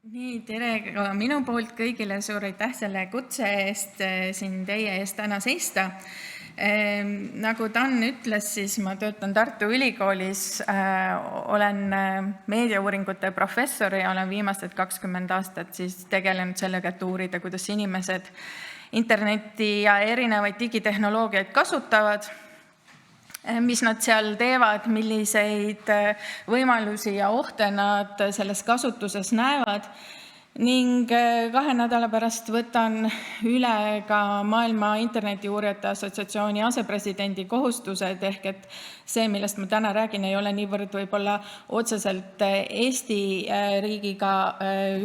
Nii, tere ka minu poolt kõigile, suur aitäh selle kutse eest siin teie ees täna seista. Nagu Dan ütles, siis ma töötan Tartu Ülikoolis, olen meediauuringute professor ja olen viimased 20 aastat siis tegelenud sellega, et uurida, kuidas inimesed internetti ja erinevaid digitehnoloogiaid kasutavad, mis nad seal teevad, milliseid võimalusi ja ohte nad selles kasutuses näevad. Ning 2 nädala pärast võtan üle ka Maailma Internetiuurijate Assotsiatsiooni asepresidendi kohustused, ehk et see, millest ma täna räägin, ei ole niivõrd võib-olla otseselt Eesti riigiga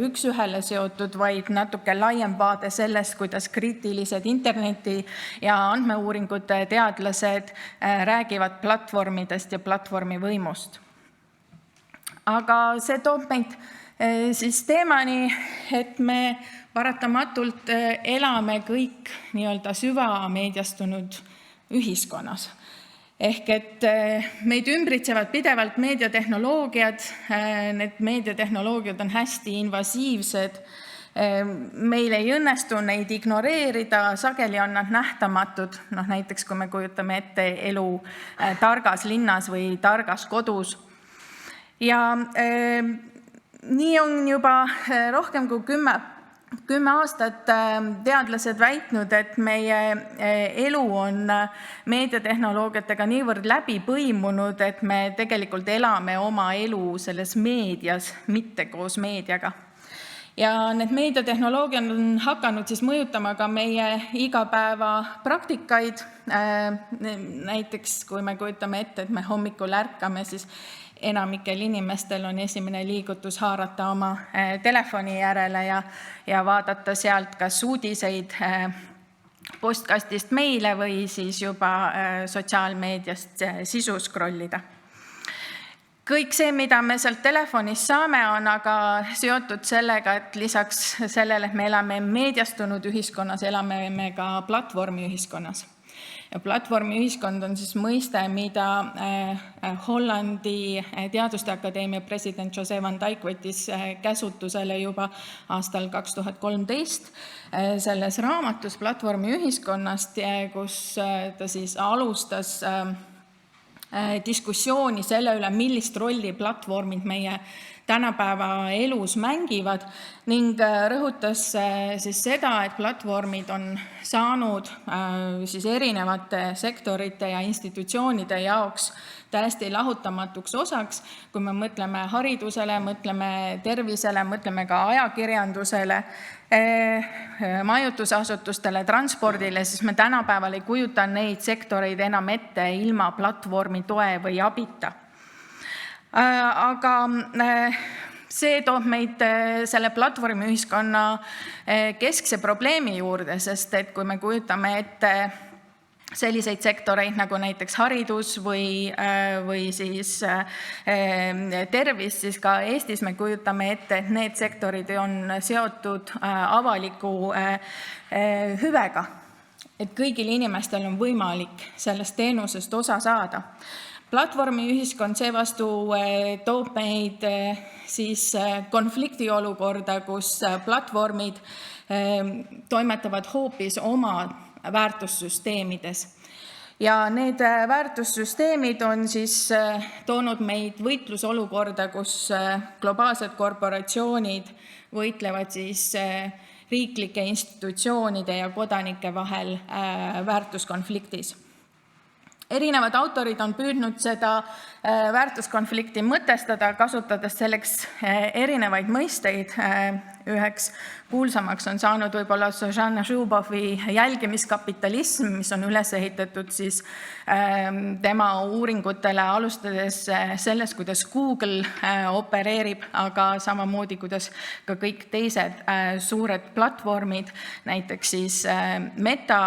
üks-ühele seotud, vaid natuke laiem vaade sellest, kuidas kriitilised interneti ja andmeuuringute teadlased räägivad platvormidest ja platvormi võimust. Aga see toob meid siis teemani, et me paratamatult elame kõik nii-öelda süvameediastunud ühiskonnas. Ehk et meid ümbritsevad pidevalt meediatehnoloogiad, need meediatehnoloogiad on hästi invasiivsed, meil ei õnnestu neid ignoreerida, sageli on nad nähtamatud, näiteks kui me kujutame ette elu targas linnas või targas kodus. Ja nii on juba rohkem kui 10 aastat teadlased väitnud, et meie elu on meediatehnoloogiatega niivõrd läbi põimunud, et me tegelikult elame oma elu selles meedias, mitte koos meediaga. Ja need meediatehnoloogiad on hakanud siis mõjutama ka meie igapäeva praktikaid. Näiteks kui me kujutame ette, et me hommikul ärkame, siis enamikel inimestel on esimene liigutus haarata oma telefoni järele ja vaadata sealt kas uudiseid postkastist meile või siis juba sotsiaalmeediast sisu scrollida. Kõik see, mida me sealt telefonist saame, on aga seotud sellega, et lisaks sellele, et me elame meediastunud ühiskonnas, elame me ka platvormi ühiskonnas. Ja platvormiühiskond on siis mõiste, mida Hollandi Teaduste Akadeemia president Jose Van Dyke võttis käsutusele juba aastal 2013 selles raamatus platvormiühiskonnast, kus ta siis alustas diskussiooni selle üle, millist rolli platvormid meie tänapäeva elus mängivad ning rõhutas siis seda, et platvormid on saanud siis erinevate sektorite ja institutsioonide jaoks täiesti lahutamatuks osaks. Kui me mõtleme haridusele, mõtleme tervisele, mõtleme ka ajakirjandusele, majutusasutustele, transpordile, siis me tänapäeval ei kujuta neid sektoreid enam ette ilma platvormi toe või abita. Aga see toob meid selle platvormiühiskonna keskse probleemi juurde, sest et kui me kujutame ette selliseid sektoreid nagu näiteks haridus või siis tervis, siis ka Eestis me kujutame ette, et need sektorid on seotud avaliku hüvega, et kõigil inimestel on võimalik sellest teenusest osa saada. Platvormiühiskond seevastu toob meid siis konfliktiolukorda, kus platvormid toimetavad hoopis oma väärtussüsteemides. Ja need väärtussüsteemid on siis toonud meid võitlusolukorda, kus globaalsed korporatsioonid võitlevad siis riiklike institutsioonide ja kodanike vahel väärtuskonfliktis. Erinevad autorid on püüdnud seda väärtuskonflikti mõtestada, kasutades selleks erinevaid mõisteid. Üheks kuulsamaks on saanud võib-olla Zsuzsanna Zubovi jälgimiskapitalism, mis on üles ehitatud siis tema uuringutele alustades sellest, kuidas Google opereerib, aga samamoodi, kuidas ka kõik teised suured platvormid, näiteks siis Meta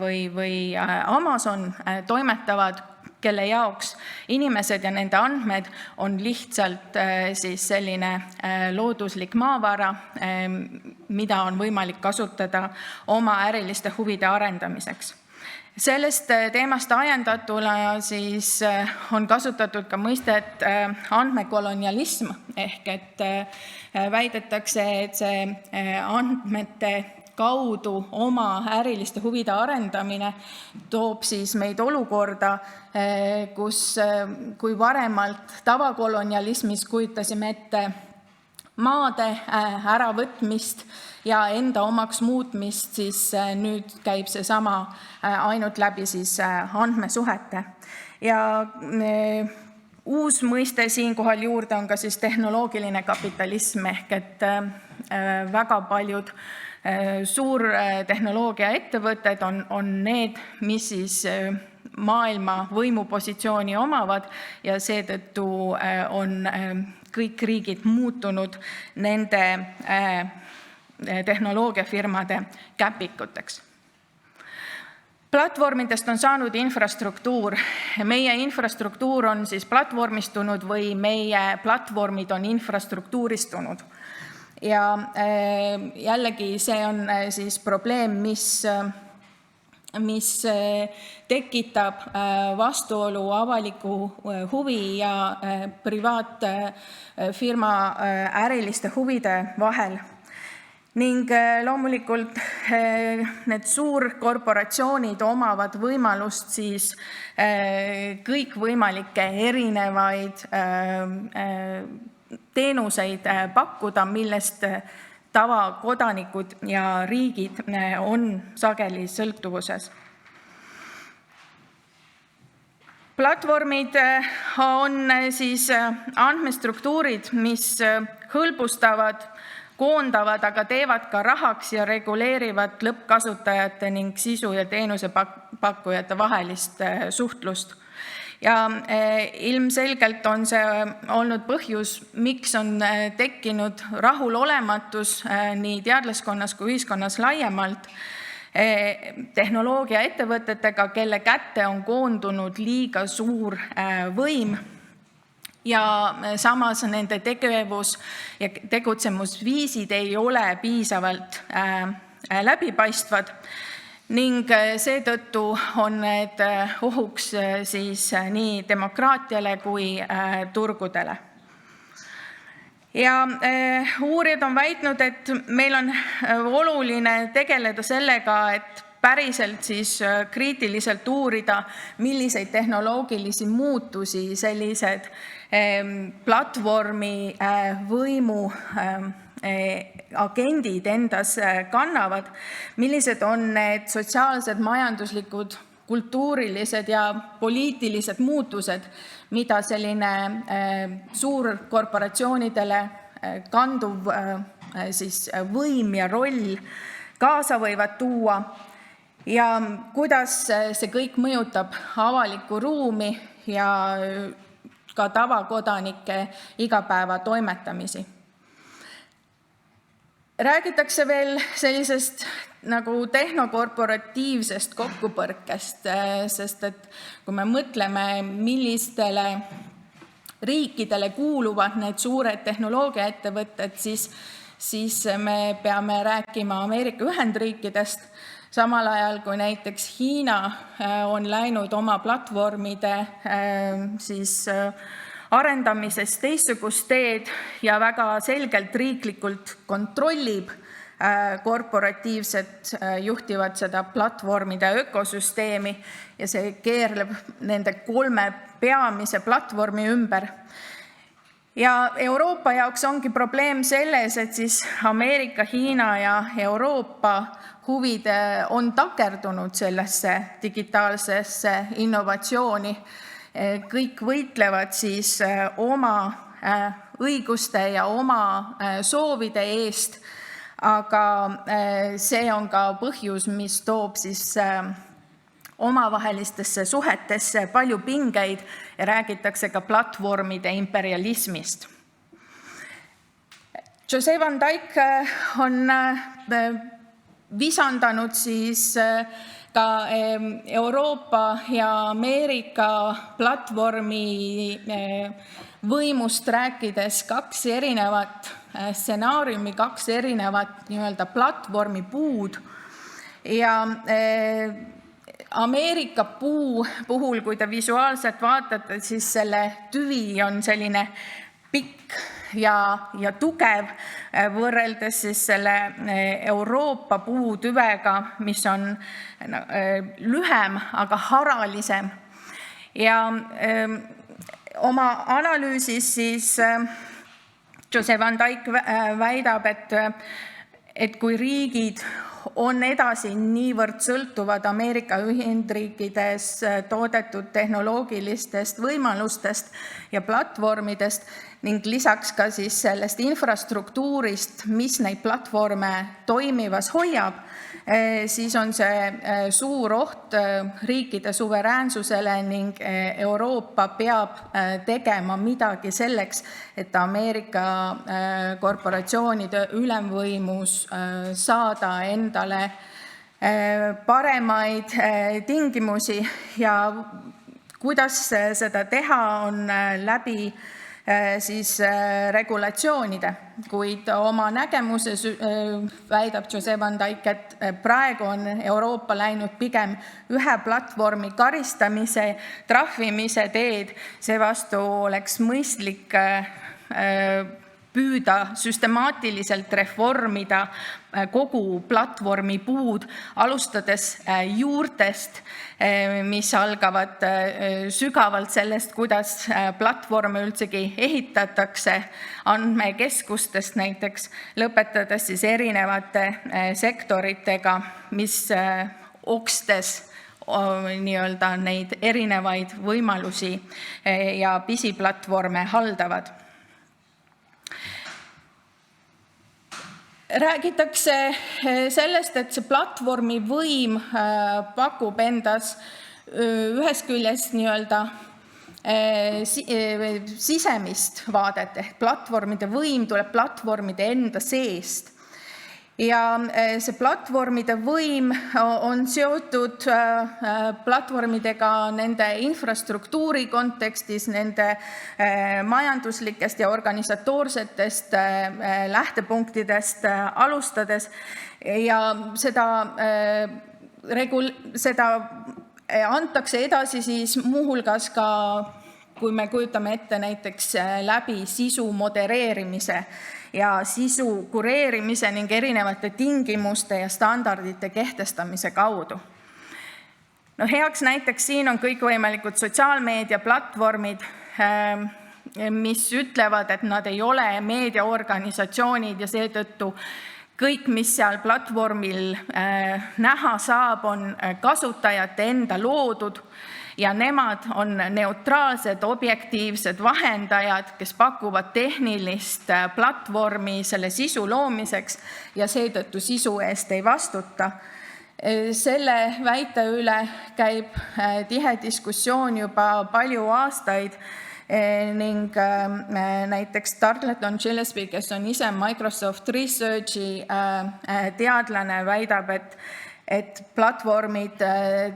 või Amazon toimetavad, kelle jaoks inimesed ja nende andmed on lihtsalt siis selline looduslik maavara, mida on võimalik kasutada oma äriliste huvide arendamiseks. Sellest teemast ajendatuna siis on kasutatud ka mõistet andmekolonialism ehk et väidetakse, et see andmete kaudu oma äriliste huvide arendamine toob siis meid olukorda, kus kui varemalt tavakolonialismis kujutasime ette maade äravõtmist ja enda omaks muutmist, siis nüüd käib see sama ainult läbi siis andmesuhete. Ja uus mõiste siinkohal juurde on ka siis tehnoloogiline kapitalism ehk et väga paljud suurtehnoloogiaettevõtted on need, mis siis maailma võimupositsiooni omavad ja seetõttu on kõik riigid muutunud nende tehnoloogiafirmade käpikuteks. Platvormidest on saanud infrastruktuur. Meie infrastruktuur on siis platvormistunud või meie platvormid on infrastruktuuristunud. Ja jällegi see on siis probleem, mis tekitab vastuolu avaliku huvi ja privaatfirma äriliste huvide vahel. Ning loomulikult need suurkorporatsioonid omavad võimalust siis kõikvõimalikke erinevaid teenuseid pakkuda, millest tavakodanikud ja riigid on sageli sõltuvuses. Platvormid on siis andmestruktuurid, mis hõlbustavad, koondavad, aga teevad ka rahaks ja reguleerivad lõppkasutajate ning sisu- ja teenusepakkujate vahelist suhtlust. Ja ilmselgelt on see olnud põhjus, miks on tekkinud rahulolematus nii teadlaskonnas kui ühiskonnas laiemalt tehnoloogiaettevõtetega, kelle kätte on koondunud liiga suur võim ja samas nende tegevus ja tegutsemusviisid ei ole piisavalt läbipaistvad ning seetõttu on need ohuks siis nii demokraatiale kui turgudele. Ja uurijad on väitnud, et meil on oluline tegeleda sellega, et päriselt siis kriitiliselt uurida, milliseid tehnoloogilisi muutusi sellised platvormi võimu agendid endas kannavad, millised on need sotsiaalsed, majanduslikud, kultuurilised ja poliitilised muutused, mida selline suurkorporatsioonidele kanduv siis võim ja roll kaasa võivad tuua ja kuidas see kõik mõjutab avalikku ruumi ja ka tavakodanike igapäeva toimetamisi. Räägitakse veel sellisest nagu tehnokorporatiivsest kokkupõrkest, sest et kui me mõtleme, millistele riikidele kuuluvad need suured tehnoloogiaettevõtted, siis me peame rääkima Ameerika Ühendriikidest, samal ajal kui näiteks Hiina on läinud oma platvormide siis arendamises teistsugust teed ja väga selgelt riiklikult kontrollib korporatiivset, juhtivad seda platvormide ökosüsteemi ja see keerleb nende 3 peamise platvormi ümber. Ja Euroopa jaoks ongi probleem selles, et siis Ameerika, Hiina ja Euroopa huvid on takerdunud sellesse digitaalsesse innovatsiooni. Kõik võitlevad siis oma õiguste ja oma soovide eest, aga see on ka põhjus, mis toob siis omavahelistesse suhetesse palju pingeid ja räägitakse ka platvormide imperialismist. Jose Van Dyke on visandanud siis ka Euroopa ja Ameerika platvormi võimust rääkides 2 erinevat stsenaariumi, 2 erinevat nii-öelda platvormi puud ja Ameerika puu puhul, kui te visuaalselt vaatate, siis selle tüvi on selline pikk ja tugev võrreldes siis selle Euroopa puutüvega, mis on lühem, aga haralisem. Ja oma analüüsis siis Jose Van Dyke väidab, et kui riigid on edasi niivõrd sõltuvad Ameerika Ühendriikides toodetud tehnoloogilistest võimalustest ja platvormidest ning lisaks ka siis sellest infrastruktuurist, mis neid platvorme toimivas hoiab, siis on see suur oht riikide suveräänsusele ning Euroopa peab tegema midagi selleks, et Ameerika korporatsioonide ülemvõimus saada endale paremaid tingimusi ja kuidas seda teha on läbi siis regulatsioonide, kuid oma nägemuses väidab Jose Van Dyke, et praegu on Euroopa läinud pigem ühe platvormi karistamise, trahvimise teed, seevastu oleks mõistlik püüda süstemaatiliselt reformida kogu platvormi puud, alustades juurtest, mis algavad sügavalt sellest, kuidas platvorme üldsegi ehitatakse, andmekeskustest näiteks, lõpetades siis erinevate sektoritega, mis okstes nii-öelda neid erinevaid võimalusi ja pisiplatvorme haldavad. Räägitakse sellest, et see platvormi võim pakub endas ühest küljest nii-öelda sisemist vaadet, ehk platvormide võim tuleb platvormide enda seest. Ja see platvormide võim on seotud platvormidega nende infrastruktuuri kontekstis, nende majanduslikest ja organisatoorsetest lähtepunktidest alustades ja seda antakse edasi siis muuhulgas ka, kui me kujutame ette näiteks läbi sisu modereerimise ja sisu kureerimise ning erinevate tingimuste ja standardite kehtestamise kaudu. No, heaks näiteks siin on kõikvõimalikud sotsiaalmeedia platvormid, mis ütlevad, et nad ei ole meediaorganisatsioonid ja seetõttu kõik, mis seal platvormil näha saab, on kasutajate enda loodud ja nemad on neutraalsed, objektiivsed vahendajad, kes pakuvad tehnilist platvormi selle sisu loomiseks ja seetõttu sisu eest ei vastuta. Selle väite üle käib tihe diskussioon juba palju aastaid ning näiteks Tarleton Gillespie, kes on ise Microsoft Researchi teadlane, väidab, et platvormid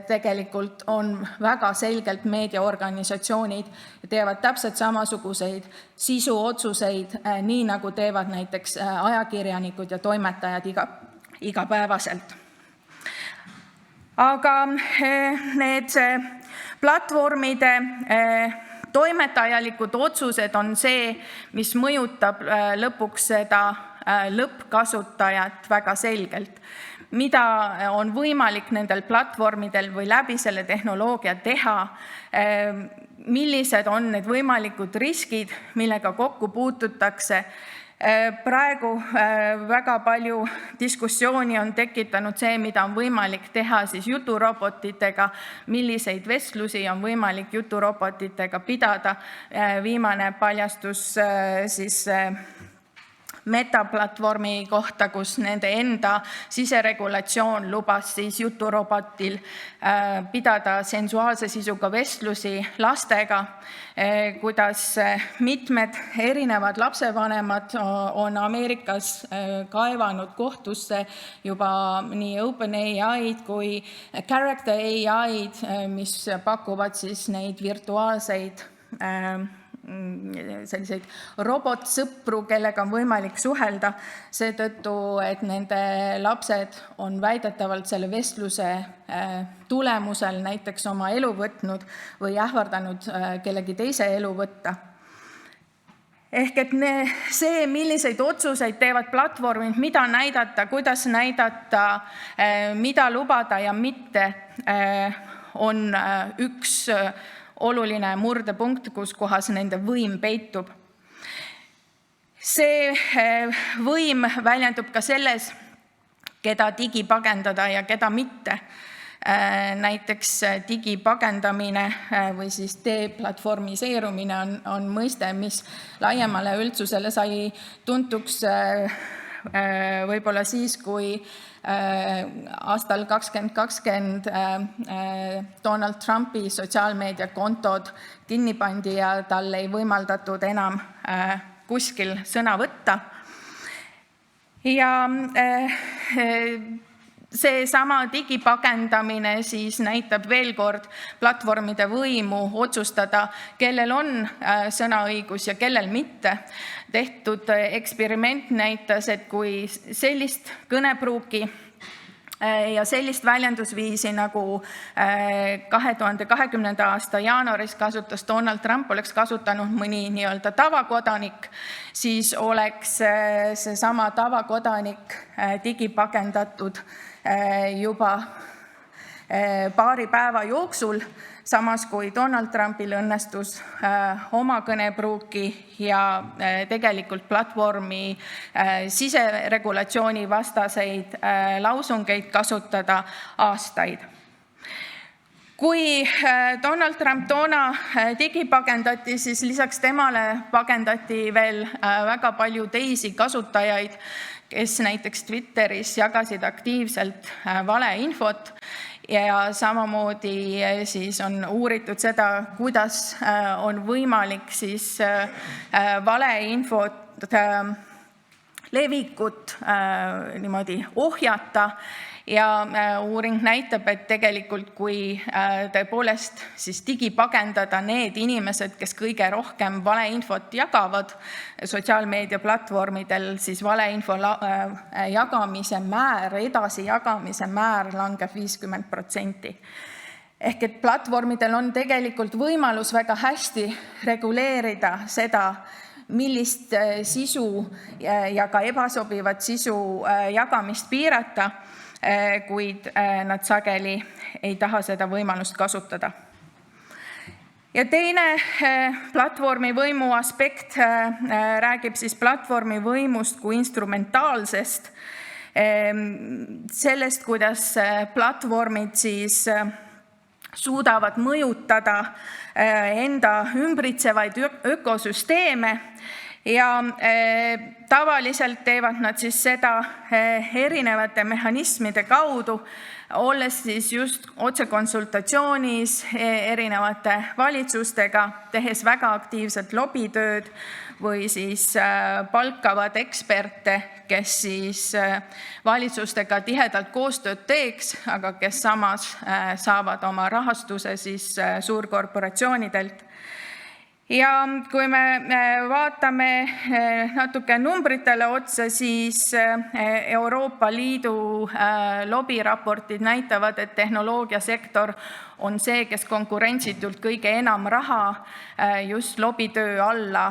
tegelikult on väga selgelt meediaorganisatsioonid ja teevad täpselt samasuguseid sisuotsuseid, nii nagu teevad näiteks ajakirjanikud ja toimetajad igapäevaselt. Aga need platvormide toimetajalikud otsused on see, mis mõjutab lõpuks seda lõppkasutajat väga selgelt. Mida on võimalik nendel platvormidel või läbi selle tehnoloogia teha, millised on need võimalikud riskid, millega kokku puututakse. Praegu väga palju diskussiooni on tekitanud see, mida on võimalik teha siis juturobotitega, milliseid vestlusi on võimalik juturobotitega pidada. Viimane paljastus siis Meta-platvormi kohta, kus nende enda siseregulatsioon lubas siis juturobotil pidada sensuaalse sisuga vestlusi lastega, kuidas mitmed erinevad lapsevanemad on Ameerikas kaevanud kohtusse juba nii OpenAI'd kui Character AI'd, mis pakuvad siis neid virtuaalseid selliseid robotsõpru, kellega on võimalik suhelda, seetõttu, et nende lapsed on väidetavalt selle vestluse tulemusel näiteks oma elu võtnud või ähvardanud kellegi teise elu võtta. Ehk et see, milliseid otsuseid teevad platvormid, mida näidata, kuidas näidata, mida lubada ja mitte, on üks oluline murdepunkt, kus kohas nende võim peitub. See võim väljendub ka selles, keda digipagandada ja keda mitte. Näiteks digipagendamine või siis deplatvormiseerumine on mõiste, mis laiemale üldsusele sai tuntuks võib-olla siis, kui aastal 2020 Donald Trumpi sotsiaalmeediakontod kinni pandi ja tal ei võimaldatud enam kuskil sõna võtta. Ja seesama digipagendamine siis näitab veel kord platvormide võimu otsustada, kellel on sõnaõigus ja kellel mitte. Tehtud eksperiment näitas, et kui sellist kõnepruuki ja sellist väljendusviisi, nagu 2020. aasta jaanuaris kasutas Donald Trump, oleks kasutanud mõni nii-öelda tavakodanik, siis oleks seesama tavakodanik digipagendatud juba paari päeva jooksul, samas kui Donald Trumpil õnnestus oma kõnepruuki ja tegelikult platvormi siseregulatsiooni vastaseid lausungeid kasutada aastaid. Kui Donald Trump toona digipagendati, siis lisaks temale pagendati veel väga palju teisi kasutajaid, kes näiteks Twitteris jagasid aktiivselt valeinfot ja samamoodi siis on uuritud seda, kuidas on võimalik siis valeinfot levikut niimoodi ohjata. Ja uuring näitab, et tegelikult kui tõepoolest siis digipagendada need inimesed, kes kõige rohkem valeinfot jagavad sotsiaalmeediaplatvormidel, siis valeinfo jagamise määr, edasijagamise määr langeb 50%. Ehk et platvormidel on tegelikult võimalus väga hästi reguleerida seda, millist sisu ja ka ebasobivat sisu jagamist piirata, kuid nad sageli ei taha seda võimalust kasutada. Ja teine platvormi võimu aspekt räägib siis platvormi võimust kui instrumentaalsest, sellest, kuidas platvormid siis suudavad mõjutada enda ümbritsevaid ökosüsteeme ja tavaliselt teevad nad siis seda erinevate mehhanismide kaudu, olles siis just otsekonsultatsioonis erinevate valitsustega, tehes väga aktiivselt lobitööd või siis palkavad eksperte, kes siis valitsustega tihedalt koostööd teeks, aga kes samas saavad oma rahastuse siis suurkorporatsioonidelt. Ja kui me vaatame natuke numbritele otsa, siis Euroopa Liidu lobiraportid näitavad, et tehnoloogiasektor on see, kes konkurentsitult kõige enam raha just lobitöö alla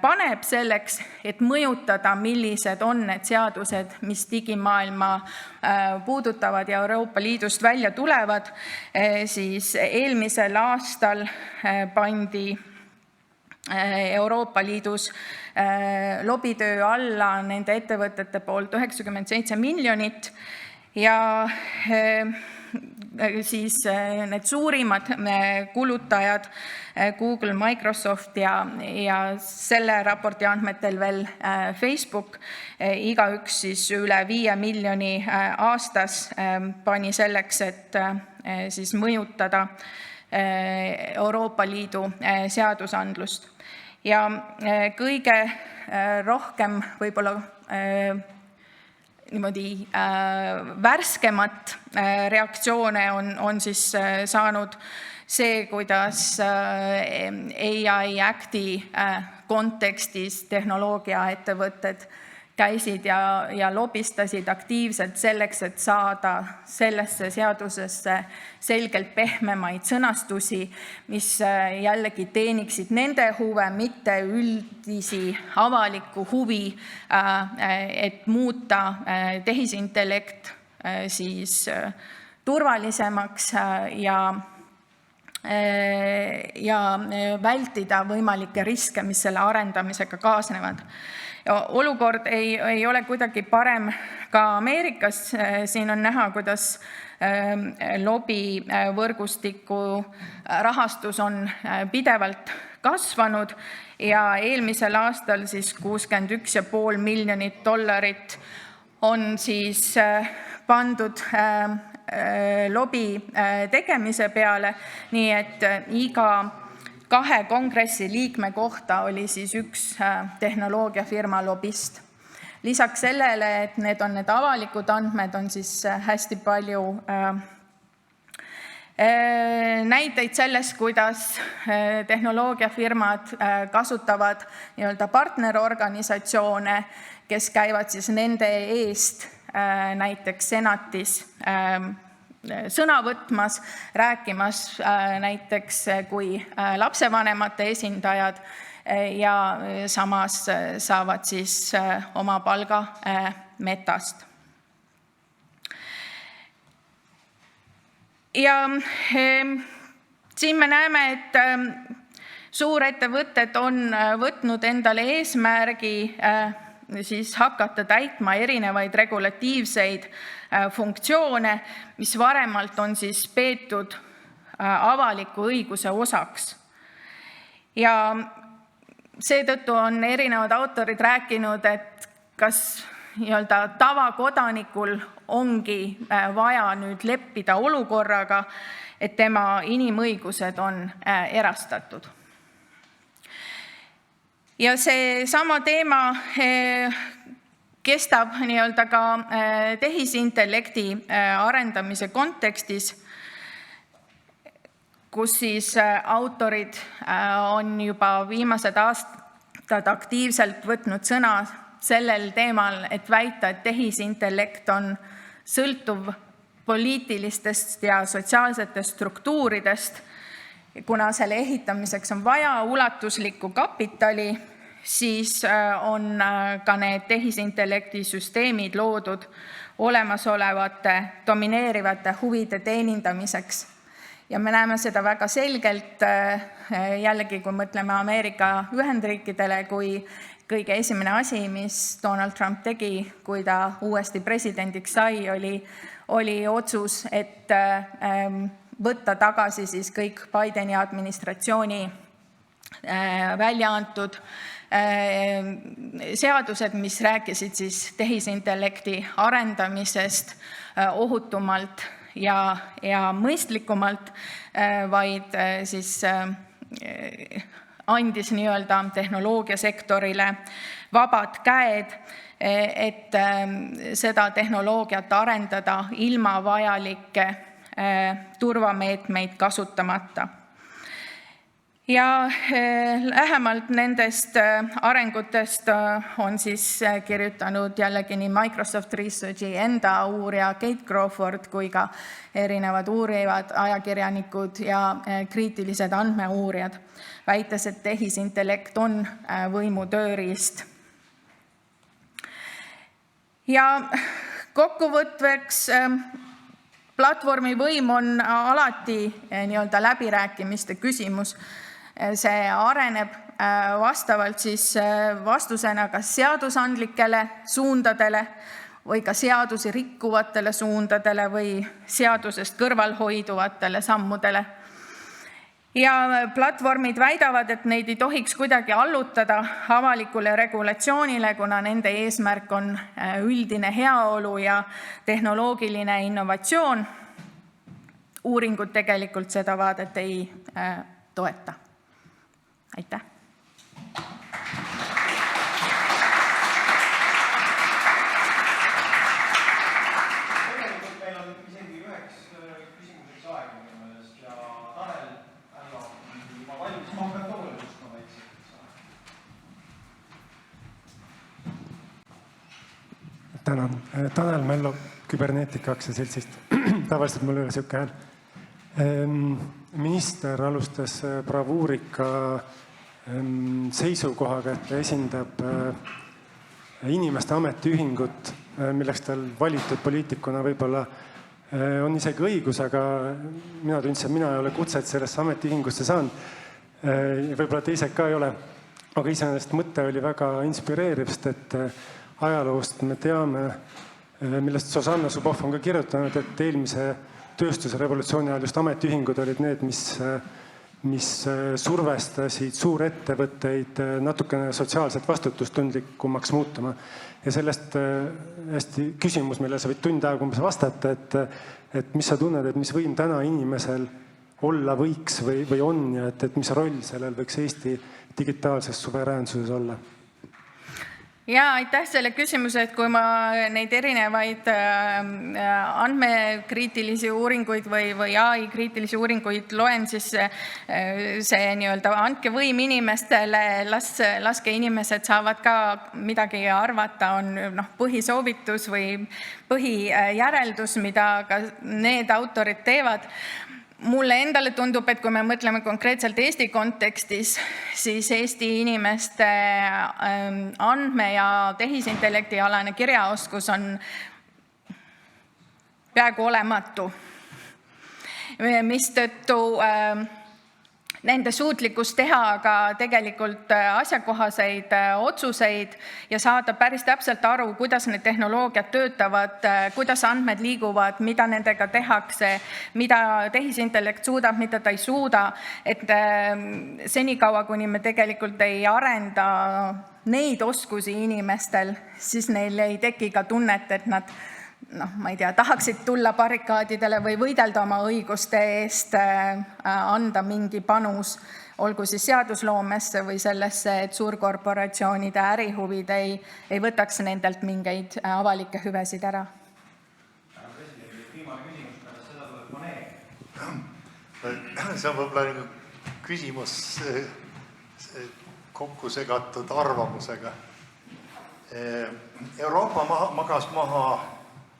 paneb selleks, et mõjutada, millised on need seadused, mis digimaailma puudutavad ja Euroopa Liidust välja tulevad. Siis eelmisel aastal pandi Euroopa Liidus lobitöö alla nende ettevõtete poolt 97 miljonit ja siis need suurimad kulutajad, Google, Microsoft ja selle raporti andmetel veel Facebook, igaüks siis üle 5 miljoni aastas pani selleks, et siis mõjutada Euroopa Liidu seadusandlust. Ja kõige rohkem võib-olla niimoodi värskemat reaktsioone on siis saanud see, kuidas AI Acti kontekstis tehnoloogiaettevõtted käisid ja lobistasid aktiivselt selleks, et saada sellesse seadusesse selgelt pehmemaid sõnastusi, mis jällegi teeniksid nende huve, mitte üldisi avaliku huvi, et muuta tehisintellekt siis turvalisemaks ja vältida võimalikke riske, mis selle arendamisega kaasnevad. Olukord ei ole kuidagi parem ka Ameerikas. Siin on näha, kuidas lobivõrgustiku rahastus on pidevalt kasvanud ja eelmisel aastal siis $61,5 miljonit on siis pandud lobi tegemise peale, nii et iga 2 kongressi liikme kohta oli siis 1 tehnoloogiafirma lobist. Lisaks sellele, et need on need avalikud andmed, on siis hästi palju näiteid sellest, kuidas tehnoloogiafirmad kasutavad nii-öelda partnerorganisatsioone, kes käivad siis nende eest näiteks senatis sõna võtmas, rääkimas näiteks kui lapsevanemate esindajad ja samas saavad siis oma palga Metast. Ja siin me näeme, et suurettevõtted on võtnud endale eesmärgi siis hakata täitma erinevaid regulatiivseid funktsioone, mis varemalt on siis peetud avaliku õiguse osaks. Ja seetõttu on erinevad autorid rääkinud, et kas nii-öelda tavakodanikul ongi vaja nüüd leppida olukorraga, et tema inimõigused on erastatud. Ja see sama teema kestab nii-öelda ka tehisintellekti arendamise kontekstis, kus siis autorid on juba viimased aastad aktiivselt võtnud sõna sellel teemal, et väita, et tehisintellekt on sõltuv poliitilistest ja sotsiaalsetest struktuuridest. Kuna selle ehitamiseks on vaja ulatuslikku kapitali, siis on ka need tehisintellekti süsteemid loodud olemasolevate domineerivate huvide teenindamiseks. Ja me näeme seda väga selgelt jällegi, kui mõtleme Ameerika Ühendriikidele, kui kõige esimene asi, mis Donald Trump tegi, kui ta uuesti presidendiks sai, oli otsus, et võtta tagasi siis kõik Bideni administratsiooni välja antud seadused, mis rääkisid siis tehisintellekti arendamisest ohutumalt ja mõistlikumalt, vaid siis andis nii-öelda tehnoloogiasektorile vabad käed, et seda tehnoloogiat arendada ilma vajalikke turvameetmeid kasutamata. Ja lähemalt nendest arengutest on siis kirjutanud jällegi nii Microsoft Researchi enda uurija Kate Crawford kui ka erinevad uurivad ajakirjanikud ja kriitilised andmeuurijad, väites, et tehisintellekt on võimu tööriist. Ja kokkuvõtveks platvormi võim on alati nii-öelda läbirääkimiste küsimus. See areneb vastavalt siis vastusena kas seadusandlikele suundadele või ka seadusi rikkuvatele suundadele või seadusest kõrvalhoiduvatele sammudele. Ja platvormid väidavad, et neid ei tohiks kuidagi allutada avalikule regulatsioonile, kuna nende eesmärk on üldine heaolu ja tehnoloogiline innovatsioon. Uuringud tegelikult seda vaadet ei toeta. Aitäh! Tegelikult meil on isegi üheks küsimuseks aega minu meelest ja Tanel Tänan. Tanel Mello Küberneetika aktsiaseltsist. Tavaliselt mul üle siuke hääl. Minister alustas bravuurika seisukohaga, et ta esindab inimeste ametiühingut, milleks tal valitud poliitikuna võib-olla on isegi õigus, aga mina tundsin, et mina ei ole kutset sellesse ametiühingusse saanud. Võib-olla teised ka ei ole. Aga iseenesest mõte oli väga inspireeriv, sest et ajaloost me teame, millest Zsuzsanna Zuboff on ka kirjutanud, et eelmise tööstuse revolutsiooni ajal just ametiühingud olid need, mis survestasid suurettevõtteid natukene sotsiaalselt vastutustundlikumaks muutuma. Ja sellest hästi küsimus, mille sa võid tund aega umbes vastata, et mis sa tunned, et mis võim täna inimesel olla võiks või on ja et mis roll sellel võiks Eesti digitaalses suveräänsuses olla? Ja aitäh selle küsimuse, et kui ma neid erinevaid andmekriitilisi uuringuid või AI kriitilisi uuringuid loen, siis see nii-öelda andke võim inimestele, laske inimesed saavad ka midagi arvata, on põhisoovitus või põhijäreldus, mida ka need autorid teevad. Mulle endale tundub, et kui me mõtleme konkreetselt Eesti kontekstis, siis Eesti inimeste andme- ja tehisintellektialane kirjaoskus on peaaegu olematu, mistõttu nende suutlikkus teha ka tegelikult asjakohaseid otsuseid ja saada päris täpselt aru, kuidas need tehnoloogiad töötavad, kuidas andmed liiguvad, mida nendega tehakse, mida tehisintellekt suudab, mida ta ei suuda. Et senikaua, kuni me tegelikult ei arenda neid oskusi inimestel, siis neil ei teki ka tunnet, et nad ma ei tea, tahaksid tulla barrikaadidele või võidelda oma õiguste eest, anda mingi panus, olgu siis seadusloomesse või sellesse, et suurkorporatsioonide ärihuvid ei võtaks nendelt mingeid avalikke hüvesid ära. See on võib-olla küsimus kokku segatud arvamusega. Euroopa magas maha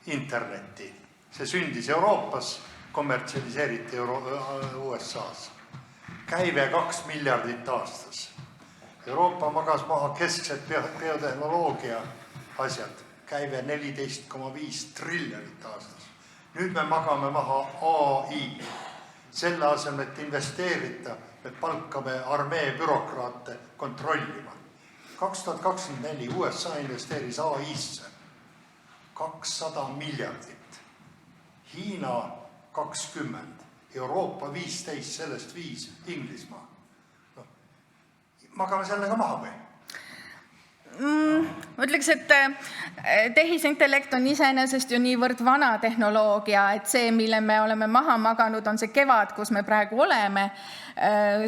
internetti. See sündis Euroopas, kommertsialiseeriti USAs. Käive 2 miljardit aastas. Euroopa magas maha kesksed biotehnoloogia asjad. Käive 14,5 triljonit aastas. Nüüd me magame maha AI. Selle asemel, et investeerida, me palkame armee bürokraate kontrollima. 2024 USA investeeris AI-sse 200 miljardit, Hiina 20, Euroopa 15, sellest 5, Inglismaa. Magame sellega maha või? Ma ütleks, et tehisintellekt on iseenesest ju niivõrd vana tehnoloogia, et see, mille me oleme maha maganud, on see kevad, kus me praegu oleme.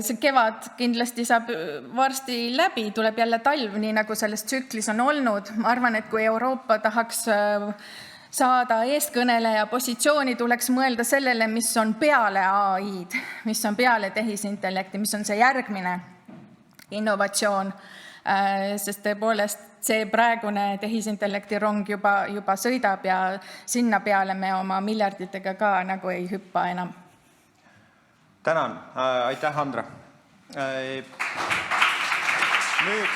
See kevad kindlasti saab varsti läbi, tuleb jälle talv, nii nagu selles tsüklis on olnud. Ma arvan, et kui Euroopa tahaks saada eestkõneleja positsiooni, tuleks mõelda sellele, mis on peale AI-d, mis on peale tehisintellekti, mis on see järgmine innovatsioon. Sest tõepoolest see praegune tehisintellekti rong juba sõidab ja sinna peale me oma miljarditega ka nagu ei hüppa enam. Tänan. Aitäh, Andra. Nüüd